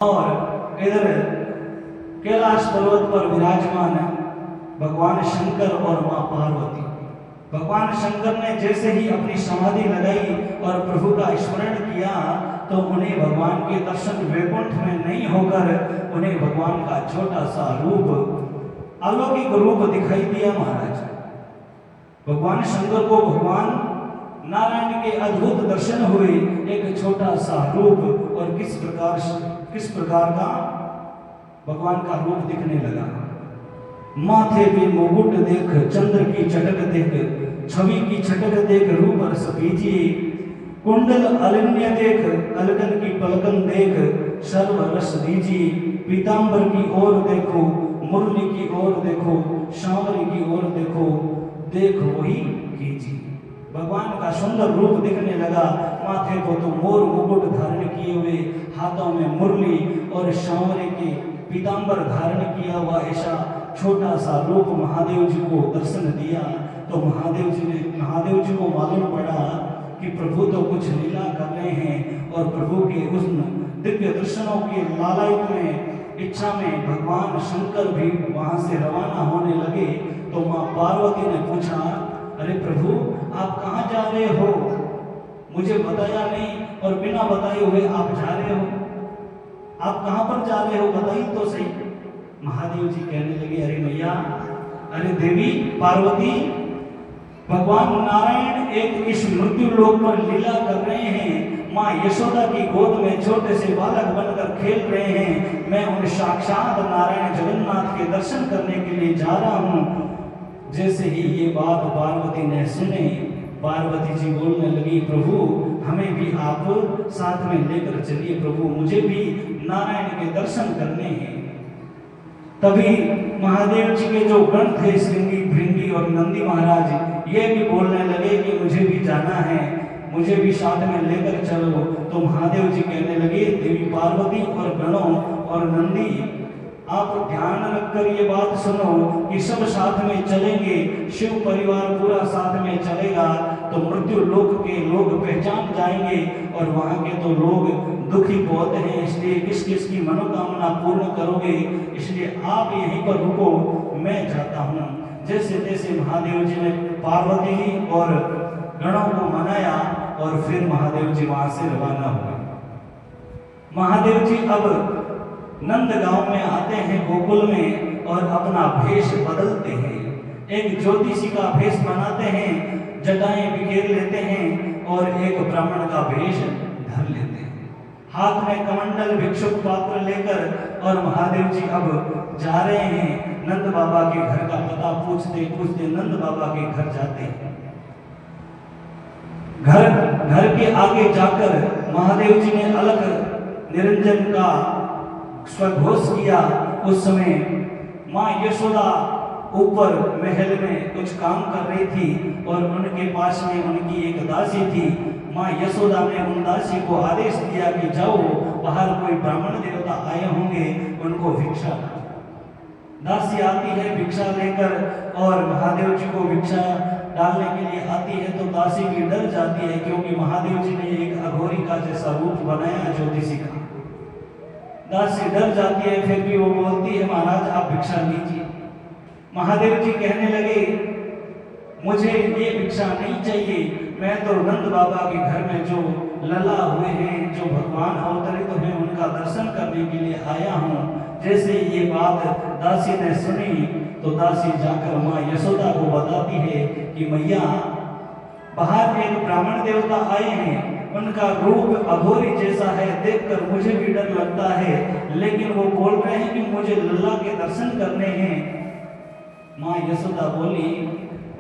और इधर कैलाश पर्वत पर विराजमान है भगवान शंकर और मां पार्वती। भगवान शंकर ने जैसे ही अपनी समाधि लगाई और प्रभु का स्मरण किया तो उन्हें भगवान के दर्शन वैकुंठ में नहीं होकर उन्हें भगवान का छोटा सा रूप अलौकिक रूप दिखाई दिया। महाराज भगवान शंकर को भगवान नारायण के अद्भुत दर्शन हुए, एक छोटा सा रूप और किस प्रकार का भगवान का रूप दिखने लगा। माथे पे मुकुट देख, चंद्र की चटक देख, छवि की छटक देख, रूप रस पीजिए, कुंडल अलिन्य देख, अलगन की पलकन देख, सर्व रस दीजिए, पीतांबर की ओर देखो, मुरली की ओर देखो, सांवरी की ओर देखो, देख वही कीजिए। भगवान का सुंदर रूप दिखने लगा। माथे को तो मोर मुकुट धारण किए हुए, हाथों में मुरली और सांवरे के पीतांबर धारण किया हुआ ऐसा छोटा सा रूप महादेव जी को दर्शन दिया। तो महादेव जी को मालूम पड़ा कि प्रभु तो कुछ लीला कर रहे हैं और प्रभु के उस दिव्य दर्शनों के लालयित में इच्छा में भगवान शंकर भी वहां से रवाना होने लगे। तो मां पार्वती ने पूछा, अरे प्रभु आप कहाँ जा रहे हो? मुझे बताया नहीं और बिना बताए हुए आप जा रहे हो, आप कहाँ पर जा रहे हो बताइए तो सही। महादेव जी कहने लगे, अरे मैया, अरे देवी पार्वती, भगवान नारायण एक इस मृत्यु लोक पर लीला कर रहे हैं। माँ यशोदा की गोद में छोटे से बालक बनकर खेल रहे हैं। मैं उन साक्षात नारायण जगन्नाथ के दर्शन करने के लिए जा रहा हूँ। जैसे ही ये बात पार्वती ने सुने, पार्वती जी बोलने लगी, प्रभु हमें भी आप साथ में लेकर चलिए, प्रभु मुझे भी नारायण के दर्शन करने हैं। तभी महादेव जी के जो गण थे, श्रृंगी, भृंगी और नंदी महाराज, ये भी बोलने लगे कि मुझे भी जाना है, मुझे भी साथ में लेकर चलो। तो महादेव जी कहने लगे, देवी पार्वती और गणों और नंदी, आप ध्यान रखकर ये बात सुनो कि सब साथ में चलेंगे, शिव परिवार पूरा साथ में चलेगा तो मृत्यु लोक के लोग पहचान जाएंगे और वहां के तो लोग दुखी बहुत हैं, इसलिए किस किस की मनोकामना पूर्ण करोगे, इसलिए आप यहीं पर रुको, मैं जाता हूँ। जैसे जैसे महादेव जी ने पार्वती और गणों को मनाया और फिर महादेव जी वहां से रवाना हुए। महादेव जी अब नंद गांव में आते हैं, गोकुल में, और अपना भेष बदलते हैं। एक ज्योतिषी का भेष बनाते हैं, जटाएं बिखेर लेते हैं और एक ब्राह्मण का भेष धर लेते हैं। हाथ में कमंडल भिक्षुक पात्र लेकर और महादेव जी अब जा रहे हैं। नंद बाबा के घर का पता पूछते पूछते नंद बाबा के घर जाते हैं। घर के आगे जाकर महादेव जी ने अलग निरंजन का स्वघोष किया। उस समय माँ यशोदा ऊपर महल में कुछ काम कर रही थी और उनके पास में उनकी एक दासी थी। माँ यशोदा ने उन दासी को आदेश दिया कि जाओ, बाहर कोई ब्राह्मण देवता आए होंगे, उनको भिक्षा। दासी आती है भिक्षा लेकर और महादेव जी को भिक्षा डालने के लिए आती है तो दासी भी डर जाती है, क्योंकि महादेव जी ने एक अघोरी का जैसा रूप बनाया ज्योतिषी का। दासी डर जाती है, फिर भी वो बोलती है, महाराज आप भिक्षा लीजिए। महादेव जी कहने लगे, मुझे ये भिक्षा नहीं चाहिए, मैं तो नंद बाबा के घर में जो लला हुए हैं, जो भगवान अवतरित हैं, उनका दर्शन करने के लिए आया हूँ। जैसे ये बात दासी ने सुनी तो दासी जाकर माँ यशोदा को बताती है कि मैया, बाहर एक ब्राह्मण देवता आए हैं, उनका रूप अघोरी जैसा है, देखकर मुझे भी डर लगता है, लेकिन वो बोल रहे हैं कि मुझे लल्ला के दर्शन करने हैं। माँ यशोदा बोली,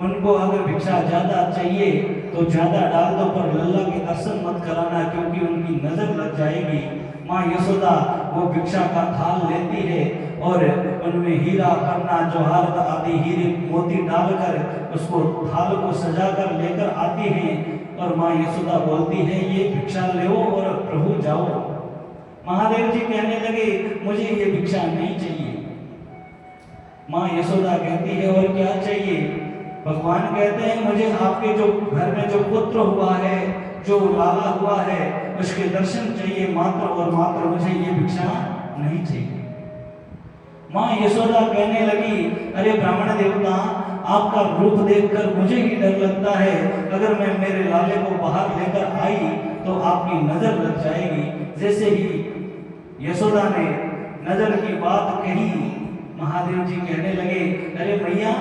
उनको अगर भिक्षा ज्यादा चाहिए तो ज्यादा डाल दो, पर लल्ला के दर्शन मत कराना, क्योंकि उनकी नजर लग जाएगी। माँ यशोदा वो भिक्षा का थाल लेती है और उनमें हीरा, पन्ना, जौहर आदि हीरे मोती डालकर उसको थाल को सजाकर लेकर आती हैं और माँ यशोदा बोलती है, ये भिक्षा लो और प्रभु जाओ। महादेव जी कहने लगे, मुझे ये भिक्षा नहीं चाहिए। माँ यशोदा कहती है, और क्या चाहिए? भगवान कहते हैं, मुझे आपके जो घर में जो पुत्र हुआ है, जो लाला हुआ है उसके दर्शन चाहिए मात्र और मात्र, मुझे ये भिक्षा नहीं चाहिए। माँ यशोदा कहने लगी, अरे ब्राह्मण देवता, आपका रूप देखकर मुझे ही डर लगता है, अगर मैं मेरे लाले को बाहर लेकर आई तो आपकी नजर लग जाएगी। जैसे ही यशोदा ने नजर की बात कही, महादेव जी कहने लगे, अरे मैया,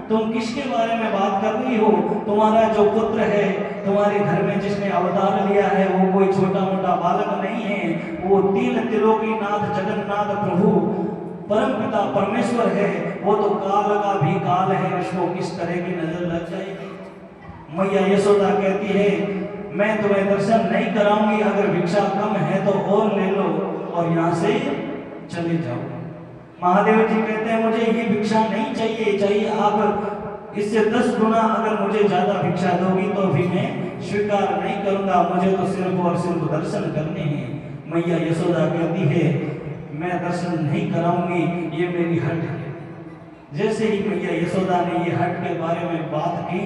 तुम किसके बारे में बात कर रही हो? तुम्हारा जो पुत्र है, तुम्हारे घर में जिसने अवतार लिया है, वो कोई छोटा मोटा बालक नहीं है, वो तीन त्रिलोकीनाथ जगन्नाथ प्रभु परम पिता परमेश्वर है, वो तो काल का भी काल है, उसको किस तरह की नजर लग जाएगी। मैया यशोदा कहती है, मैं तुम्हें दर्शन नहीं कराऊंगी, अगर भिक्षा कम है तो और ले लो और यहाँ से चले जाओ। महादेव जी कहते हैं, मुझे ये भिक्षा नहीं चाहिए, चाहिए आप इससे 10 गुना अगर मुझे ज्यादा भिक्षा दोगी तो भी मैं स्वीकार नहीं करूंगा, मुझे तो सिर्फ और सिर्फ दर्शन करने हैं। मैया यशोदा कहती है, मैं दर्शन नहीं कराऊंगी, ये मेरी हट है। जैसे ही मैया यशोदा ने ये हट के बारे में बात की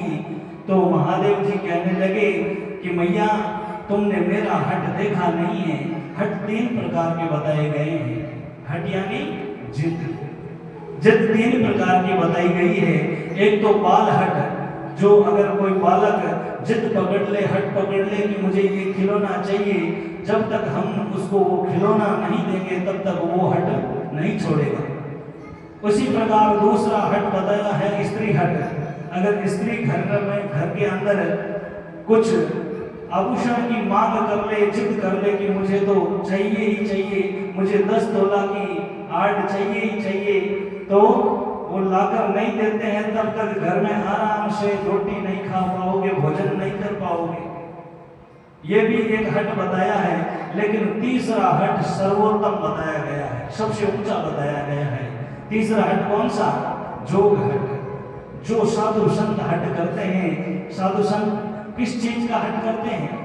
तो महादेव जी कहने लगे कि मैया, तुमने मेरा हट देखा नहीं है। हट 3 प्रकार के बताए गए हैं। हट यानी जिद। जिद 3 प्रकार की बताई गई है। एक तो बाल हट, जो अगर कोई बालक जिद पकड़ ले, हट पकड़ ले कि मुझे ये खिलौना चाहिए, जब तक हम उसको वो खिलौना नहीं देंगे तब तक वो हट नहीं छोड़ेगा। उसी प्रकार दूसरा हट बताया है स्त्री हट। अगर स्त्री घर के अंदर कुछ आभूषण की मांग कर ले, जिद कर ले कि मुझे तो चाहिए ही चाहिए, मुझे 10 तोला की आर्ट चाहिए ही चाहिए, तो वो लाकर नहीं देते हैं, तब तक घर में आराम से रोटी नहीं खा पाओगे, भोजन नहीं कर पाओगे। ये भी एक हट बताया है। लेकिन तीसरा हट सर्वोत्तम बताया गया है, सबसे ऊंचा बताया गया है। तीसरा हट कौन सा? जोग हट। जो साधु संत हट करते हैं, साधु संत किस चीज का हट करते हैं?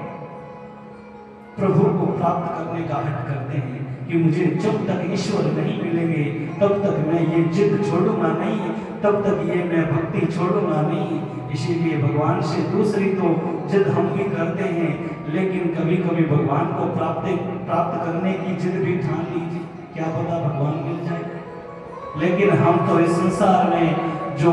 प्रभु को प्राप्त करने का हट करते हैं कि मुझे जब तक ईश्वर नहीं मिलेंगे तब तक मैं ये जिद छोड़ूंगा नहीं, तब तक ये मैं भक्ति छोड़ूंगा नहीं। इसीलिए भगवान से दूसरी तो जिद हम भी करते हैं, लेकिन कभी कभी भगवान को प्राप्त करने की जिद भी ठान लीजिए, क्या पता भगवान मिल जाए। लेकिन हम तो इस संसार में जो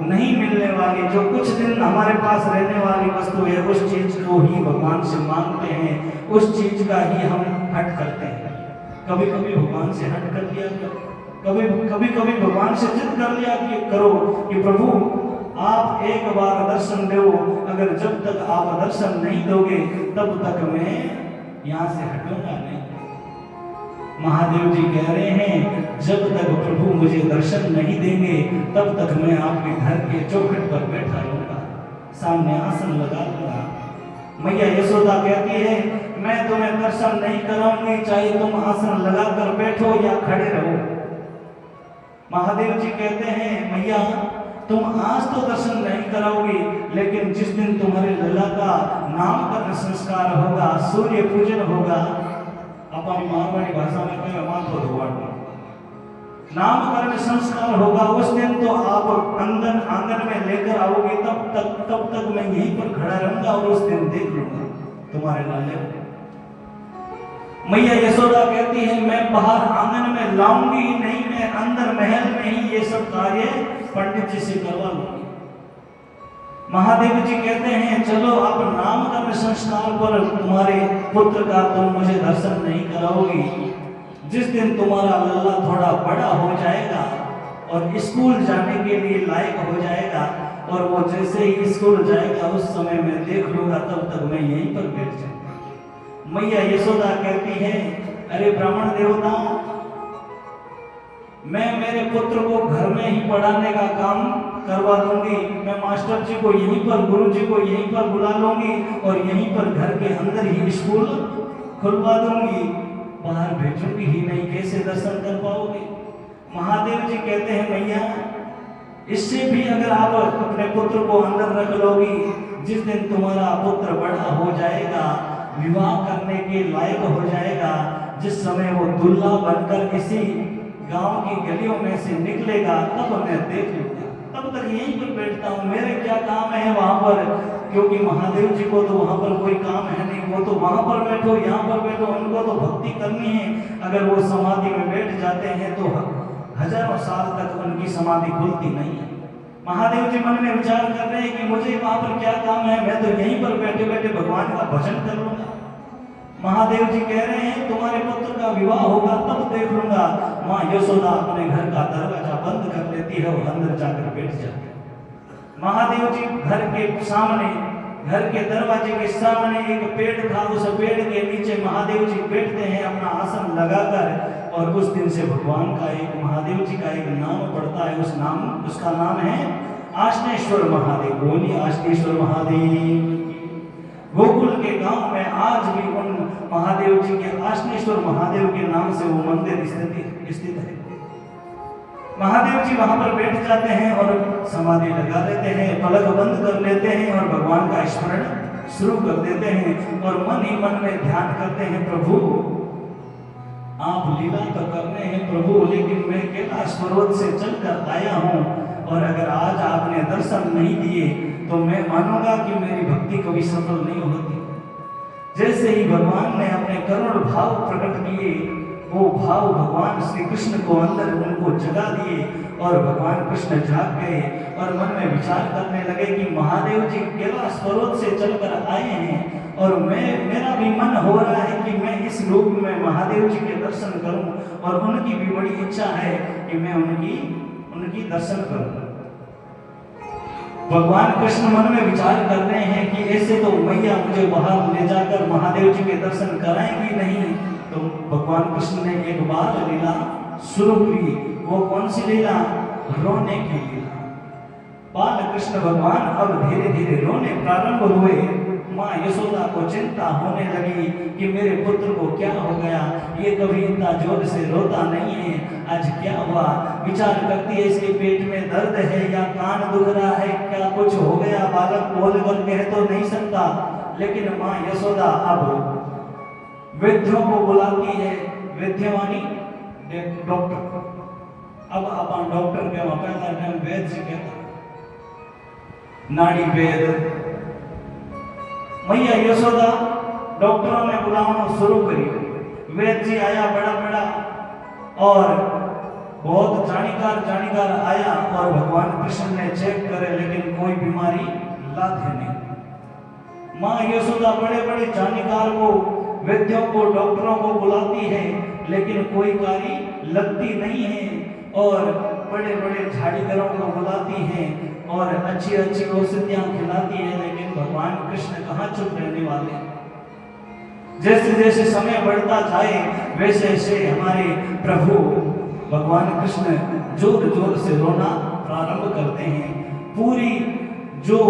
नहीं मिलने वाली, जो कुछ दिन हमारे पास रहने वाली वस्तु है, उस चीज को ही भगवान से मांगते हैं, उस चीज का ही हम हट करते हैं। कभी कभी भगवान से हट कर लिया कभी भगवान से जिद कर लिया कि करो कि प्रभु आप एक बार दर्शन दो, अगर जब तक आप दर्शन नहीं दोगे तब तक मैं यहाँ से हटूंगा नहीं। महादेव जी कह रहे हैं, जब तक प्रभु मुझे दर्शन नहीं देंगे तब तक मैं आपके घर के चौखट पर बैठा रहूंगा, सामने आसन लगा लूंगा। मैया यशोदा कहती है, मैं तुम्हें दर्शन नहीं कराऊंगी, चाहे तुम आसन लगाकर बैठो या खड़े रहो। महादेव जी कहते हैं, मैया तुम आज तो दर्शन नहीं कराओगी, लेकिन जिस दिन तुम्हारे लला का नामकरण संस्कार होगा, सूर्य पूजन होगा, अपनी मारवाड़ी भाषा में कहें माथो धोवाड़ो, नामकरण संस्कार होगा, उस दिन तो आप आंगन में लेकर आओगे, तब तक मैं यहीं पर खड़ा रहूंगा और उस दिन देख लूंगा तुम्हारे लाले को। मैया यशोदा कहती है, मैं बाहर आंगन में लाऊंगी ही नहीं, मैं अंदर महल में ही ये सब कार्य पंडित जी से करवा लूंगी। महादेव जी कहते हैं, चलो अब नामकरण संस्कार पर तुम्हारे पुत्र का तुम मुझे दर्शन नहीं कराओगी, जिस दिन तुम्हारा लल्ला थोड़ा बड़ा हो जाएगा और स्कूल जाने के लिए लायक हो जाएगा, और वो जैसे ही स्कूल जाएगा उस समय मैं देख लूंगा, तब तक मैं यहीं पर बैठ जाऊंगा। मैया यशोदा कहती है, अरे ब्राह्मण देवता, मैं मेरे पुत्र को घर में ही पढ़ाने का काम करवा दूंगी, मैं मास्टर जी को यहीं पर, गुरु जी को यहीं पर बुला लूंगी और यहीं पर घर के अंदर ही स्कूल खुलवा दूंगी, बाहर भेजूंगी ही नहीं, कैसे दर्शन कर पाओगे? महादेव जी कहते हैं, मैया इससे भी अगर आप अपने पुत्र को अंदर रख लोगी, जिस दिन तुम्हारा पुत्र बड़ा हो जाएगा, विवाह करने के लायक हो जाएगा, जिस समय वो दूल्हा बनकर किसी गांव की गलियों में से निकलेगा, तब मैं देख लूंगा। तब तक यहीं पर बैठता हूँ, मेरे क्या काम है वहां पर, क्योंकि महादेव जी को तो वहां पर कोई काम है नहीं, वो तो वहां पर बैठो यहाँ पर बैठो, उनको तो भक्ति करनी है। अगर वो समाधि में बैठ जाते हैं तो हजारों साल तक उनकी समाधि खुलती नहीं है। महादेव जी मन में विचार कर रहे हैं कि मुझे वहां पर क्या काम है, मैं तो यहीं पर बैठे बैठे भगवान का भजन कर लूंगा। महादेव जी कह रहे हैं तुम्हारे पुत्र का विवाह होगा तब देख लूंगा। माँ यशोदा अपने घर का दरवाजा बंद कर लेती है और अंदर जाकर बैठ जाती है। महादेव जी घर के सामने, घर के दरवाजे के सामने एक पेड़ था, उस पेड़ के नीचे महादेव जी बैठते हैं अपना आसन लगाकर, और उस दिन से भगवान का एक, महादेव जी का एक नाम पड़ता है, उसका नाम है आश्नेश्वर महादेव। बोलिए आश्नेश्वर महादेव। गोकुल के गांव में आज भी उन महादेव जी के, आश्नेश्वर महादेव के नाम से वो मंदिर स्थित है। महादेव जी वहां पर बैठ जाते हैं और समाधि लगा लेते हैं, पलक बंद कर लेते हैं और भगवान का स्मरण शुरू कर देते हैं और मन ही मन में ध्यान करते हैं, प्रभु आप लीला तो कर रहे हैं प्रभु, लेकिन मैं कैलाश पर्वत से चलकर आया हूँ और अगर आज आपने दर्शन नहीं दिए तो मैं मानूंगा कि मेरी भक्ति कभी सफल नहीं होती। जैसे ही भगवान ने अपने करुण भाव प्रकट किए, वो भाव भगवान श्री कृष्ण को अंदर उनको जगा दिए और भगवान कृष्ण जाग गए और मन में विचार करने लगे कि महादेव जी कैलाश पर्वत से चलकर आए हैं और मेरा भी मन हो रहा है कि मैं इस रूप में महादेव जी के दर्शन करूं और उनकी भी बड़ी इच्छा है कि मैं उनकी दर्शन करूं। भगवान कृष्ण मन में विचार कर रहे हैं कि ऐसे तो मैया मुझे बाहर ले जाकर महादेव जी के दर्शन कराएंगी नहीं। तो भगवान कृष्ण ने एक बार लीला शुरू की। वो कौन सी लीला? रोने की लीला। बाल कृष्ण भगवान अब धीरे धीरे रोने प्रारंभ हुए। माँ यशोदा को चिंता होने लगी कि मेरे पुत्र को क्या हो गया, ये कभी इतना जोर से रोता नहीं है, आज क्या हुआ। विचार करती है इसके पेट में दर्द है या कान दुख रहा है, क्या कुछ हो गया, बालक बोल कर कह तो नहीं सकता। लेकिन माँ यशोदा अब वैद्यों को बुलाती है, वैद्यवानी डॉक्टर। अब अपन डॉक्टर के वहां पहला टाइम वैद्य जी कहता, नाड़ी वैद्य। मैया यशोदा डॉक्टरों ने बुलाना शुरू करी। वैद्य जी आया बड़ा बड़ा और बहुत जानीकार आया और भगवान कृष्ण ने चेक करे, लेकिन कोई बीमारी लाते नहीं। माँ यशोदा बड़े बड़े जानीकार को, वैद्यों को, डॉक्टरों को बुलाती है, लेकिन कोई कारी लगती नहीं है और बड़े बड़े झाड़ीगरों को बुलाती है और अच्छी अच्छी औषधियां खिलाती है, लेकिन भगवान कृष्ण कहाँ चुप रहने वाले। जैसे जैसे समय बढ़ता जाए वैसे वैसे हमारे प्रभु भगवान कृष्ण जोर जोर से रोना प्रारंभ करते हैं। पूरी जो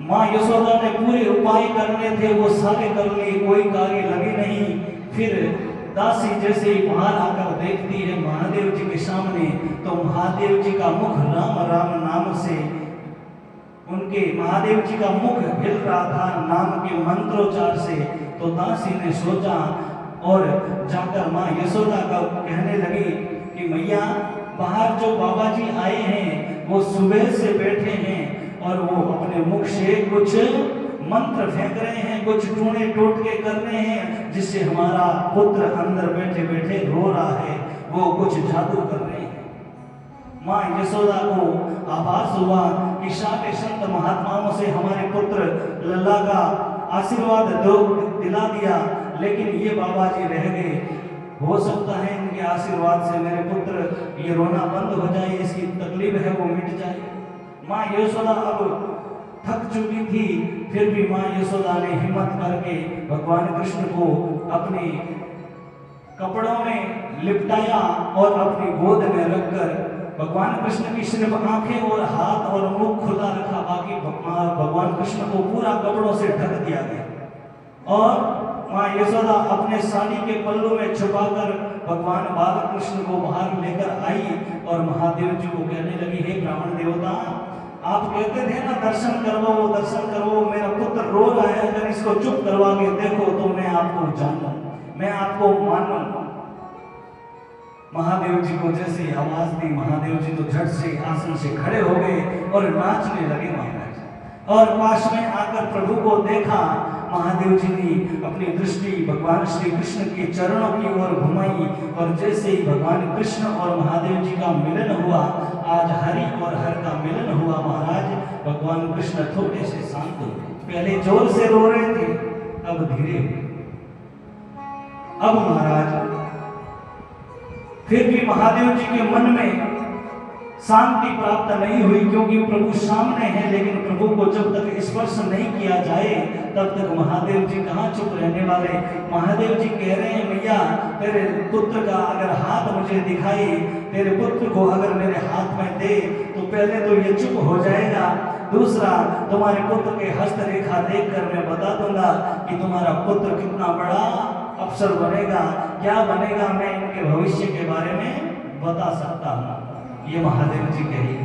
माँ यशोदा ने पूरे उपाय करने थे वो सारे कर लिए, कोई कार्य लगे नहीं। फिर दासी जैसे ही बाहर आकर देखती है महादेव जी के सामने, तो महादेव जी का मुख राम राम नाम से, उनके महादेव जी का मुख हिल रहा था नाम के मंत्रोच्चार से। तो दासी ने सोचा और जाकर माँ यशोदा का कहने लगी कि मैया बाहर जो बाबा जी आए हैं वो सुबह से बैठे हैं और वो अपने मुख से कुछ मंत्र फेंक रहे हैं, कुछ टूणे टोटके कर रहे हैं, जिससे हमारा पुत्र अंदर बैठे बैठे रो रहा है, वो कुछ जादू कर रहे हैं। माँ यशोदा को आभास हुआ कि सारे संत महात्माओं से हमारे पुत्र लल्ला का आशीर्वाद दिला दिया, लेकिन ये बाबा जी रह गए। हो सकता है इनके आशीर्वाद से मेरे पुत्र ये रोना बंद हो जाए, इसकी तकलीफ है वो मिट जाए। माँ यशोदा अब थक चुकी थी, फिर भी माँ यशोदा ने हिम्मत करके भगवान कृष्ण को अपने कपड़ों में लिपटाया और अपनी गोद में रखकर भगवान कृष्ण की सिर्फ आंखें और हाथ और मुख खुला रखा, बाकी भगवान कृष्ण को पूरा कपड़ों से ढक दिया गया। और माँ यशोदा अपने साड़ी के पल्लू में छुपाकर भगवान बालकृष्ण को बाहर लेकर आई और महादेव जी को कहने लगी, हे ब्राह्मण देवता, आप कहते थे ना दर्शन करवाओ दर्शन करवाओ, मेरा पुत्र रो रहा है, अगर इसको चुप करवा के देखो तो मैं आपको जानूं, मैं आपको मानूं। महादेव जी को जैसे आवाज दी, महादेव जी तो झट से आसन से खड़े हो गए और नाचने लगे महाराज। और पास में आकर प्रभु को देखा, महादेव जी ने अपनी दृष्टि भगवान श्री कृष्ण के चरणों की ओर घुमाई और जैसे ही भगवान कृष्ण और महादेव जी का मिलन हुआ, आज हरि और हर का मिलन हुआ महाराज, भगवान कृष्ण थोड़े से शांत हो गए। पहले जोर से रो रहे थे, अब धीरे हुए। अब महाराज फिर भी महादेव जी के मन में शांति प्राप्त नहीं हुई, क्योंकि प्रभु सामने है, लेकिन प्रभु को जब तक स्पर्श नहीं किया जाए तब तक महादेव जी कहाँ चुप रहने वाले। महादेव जी कह रहे हैं, मैया तेरे पुत्र का अगर हाथ मुझे दिखाई, तेरे पुत्र को अगर मेरे हाथ में दे तो पहले तो ये चुप हो जाएगा, दूसरा तुम्हारे पुत्र के हस्तरेखा देखकर मैं बता दूंगा कि तुम्हारा पुत्र कितना बड़ा अफसर बनेगा, क्या बनेगा, मैं इनके भविष्य के बारे में बता सकता हूँ। ये महादेव जी कही।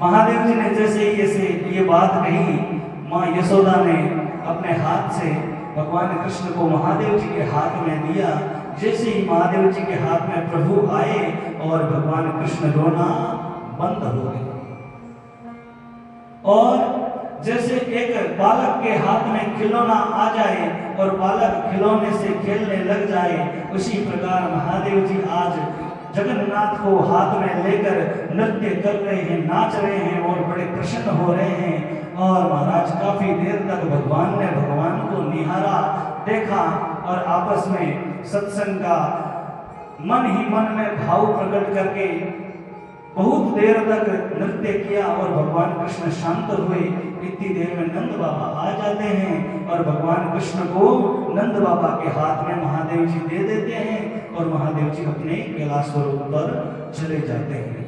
महादेव जी ने जैसे ये बात कही, माँ यशोदा ने अपने हाथ से भगवान कृष्ण को महादेव जी के हाथ में दिया। जैसे ही महादेव जी के हाथ में प्रभु आए और भगवान कृष्ण रोना बंद हो गए। और जैसे एक बालक के हाथ में खिलौना आ जाए और बालक खिलौने से खेलने लग जाए, उसी प्रकार महादेव जी आज जगन्नाथ को हाथ में लेकर नृत्य कर रहे हैं, नाच रहे हैं और बड़े प्रसन्न हो रहे हैं। और महाराज काफी देर तक भगवान ने भगवान को निहारा, देखा और आपस में सत्संग का मन ही मन में भाव प्रकट करके बहुत देर तक नृत्य किया और भगवान कृष्ण शांत हुए। इतनी देर में नंद बाबा आ जाते हैं और भगवान कृष्ण को नंद बाबा के हाथ में महादेव जी दे देते हैं और महादेव जी अपने कैलाश स्वरूप पर चले जाते हैं।